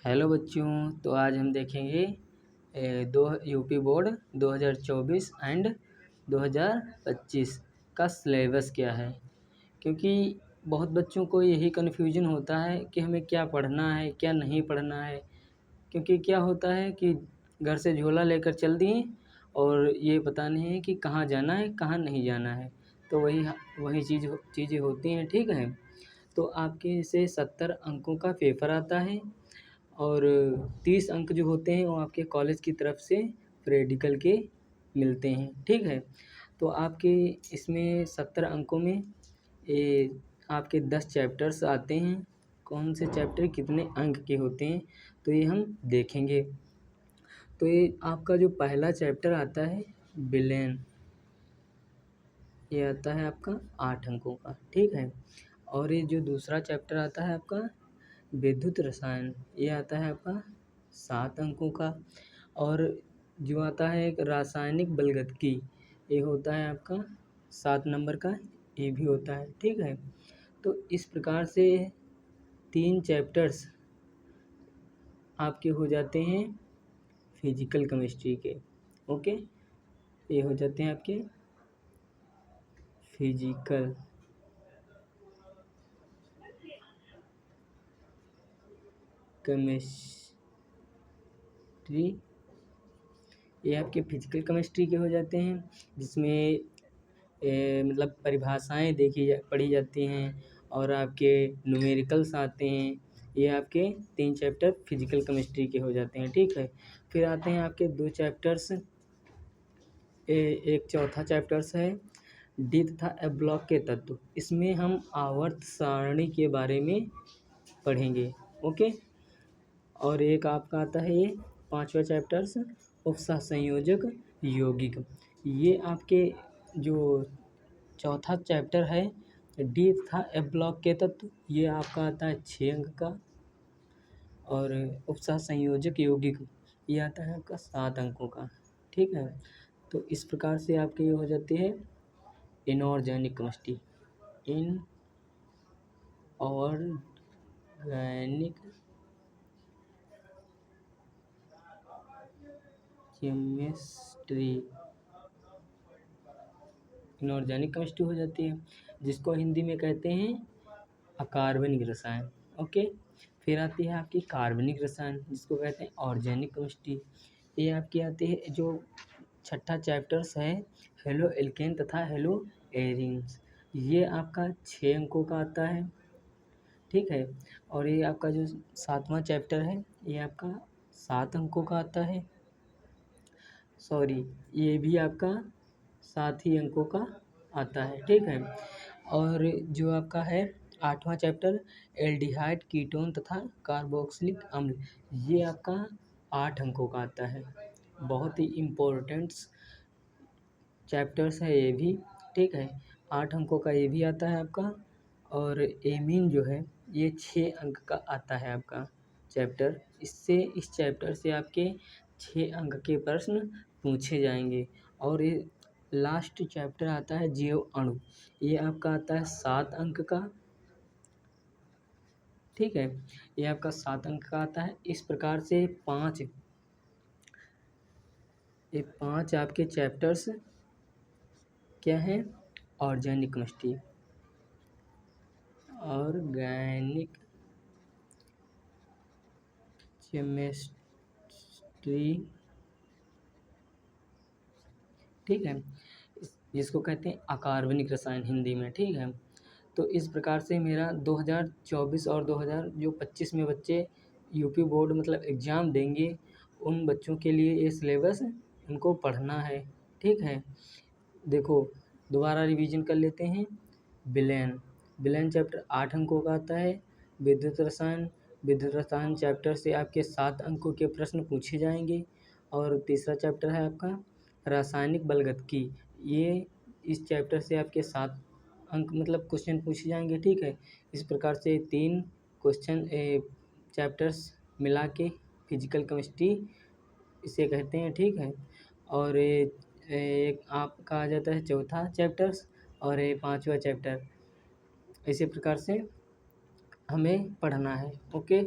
Hello बच्चों। तो आज हम देखेंगे दो यूपी बोर्ड 2024 एंड 2025 का सिलेबस क्या है। क्योंकि बहुत बच्चों को यही कन्फ्यूजन होता है कि हमें क्या पढ़ना है क्या नहीं पढ़ना है। क्योंकि क्या होता है कि घर से झोला लेकर चल दिए और ये पता नहीं है कि कहाँ जाना है कहाँ नहीं जाना है। तो वही वही चीज़ें होती हैं। ठीक है। तो आपके से 70 अंकों का पेपर आता है और 30 अंक जो होते हैं वो आपके कॉलेज की तरफ से प्रैक्टिकल के मिलते हैं। ठीक है। तो आपके इसमें 70 अंकों में ये आपके 10 चैप्टर्स आते हैं। कौन से चैप्टर कितने अंक के होते हैं तो ये हम देखेंगे। तो ये आपका जो पहला चैप्टर आता है विलेन, ये आता है आपका 8 अंकों का। ठीक है। और ये जो दूसरा चैप्टर आता है आपका विद्युत रसायन, ये आता है आपका 7 अंकों का। और जो आता है एक रासायनिक बलगतकी, ये होता है आपका 7 नंबर का, ये भी होता है। ठीक है। तो इस प्रकार से 3 चैप्टर्स आपके हो जाते हैं फिजिकल केमिस्ट्री के। ओके, ये हो जाते हैं आपके फिजिकल केमिस्ट्री, ये आपके फिजिकल केमिस्ट्री के हो जाते हैं, जिसमें मतलब परिभाषाएं पढ़ी जाती हैं और आपके न्यूमेरिकल्स आते हैं। ये आपके 3 चैप्टर फिजिकल केमिस्ट्री के हो जाते हैं। ठीक है। फिर आते हैं आपके 2 चैप्टर्स। एक चौथा चैप्टर्स है डी तथा एफ ब्लॉक के तत्व। इसमें हम आवर्त सारणी के बारे में पढ़ेंगे। ओके। और एक आपका आता है ये 5वां चैप्टर्स उपसह संयोजक यौगिक। ये आपके जो चौथा चैप्टर है डी तथा एफ ब्लॉक के तत्व, ये आपका आता है 6 अंक का। और उपसह संयोजक यौगिक ये आता है आपका 7 अंकों का। ठीक है। तो इस प्रकार से आपके ये हो जाती है inorganic chemistry, inorganic chemistry, inorganic chemistry हो जाती है, जिसको हिंदी में कहते हैं अकार्बनिक रसायन। ओके। फिर आती है आपकी कार्बनिक रसायन, जिसको कहते हैं ऑर्गेनिक केमिस्ट्री। ये आपकी आती है जो छठा चैप्टर्स है हेलो एल्केन तथा हेलो एरिन्स। ये आपका 6 अंकों का आता है। ठीक है। और ये आपका जो 7वां चैप्टर है ये आपका 7 अंकों का आता है। सॉरी, ये भी आपका 7 ही अंकों का आता है। ठीक है। और जो आपका है 8वां चैप्टर एल्डिहाइड कीटोन तथा कार्बोक्सिलिक अम्ल, ये आपका 8 अंकों का आता है। बहुत ही इम्पोर्टेंट चैप्टर्स है ये भी। ठीक है। 8 अंकों का ये भी आता है आपका। और एमीन जो है ये 6 अंक का आता है आपका चैप्टर। इस चैप्टर से आपके 6 अंक के प्रश्न पूछे जाएंगे। और ये लास्ट चैप्टर आता है जीव अणु, ये आपका आता है 7 अंक का। ठीक है। ये आपका 7 अंक का आता है। इस प्रकार से ये 5 आपके चैप्टर्स क्या है ऑर्गेनिक केमिस्ट्री, ऑर्गेनिक केमिस्ट्री। ठीक है। जिसको कहते हैं अकार्बनिक रसायन हिंदी में। ठीक है। तो इस प्रकार से मेरा 2024 और 2025 में बच्चे यूपी बोर्ड मतलब एग्ज़ाम देंगे, उन बच्चों के लिए ये सिलेबस उनको पढ़ना है। ठीक है। देखो, दोबारा रिवीजन कर लेते हैं। विलेन चैप्टर 8 अंकों का आता है। विद्युत रसायन चैप्टर से आपके 7 अंकों के प्रश्न पूछे जाएंगे। और तीसरा चैप्टर है आपका रासायनिक बलगतकी, ये इस चैप्टर से आपके 7 अंक मतलब क्वेश्चन पूछे जाएंगे। ठीक है। इस प्रकार से 3 क्वेश्चन चैप्टर्स मिला के फिजिकल केमिस्ट्री इसे कहते हैं। ठीक है। और एक आपका आ जाता है चौथा चैप्टर्स और 5वां चैप्टर। इसी प्रकार से हमें पढ़ना है। ओके।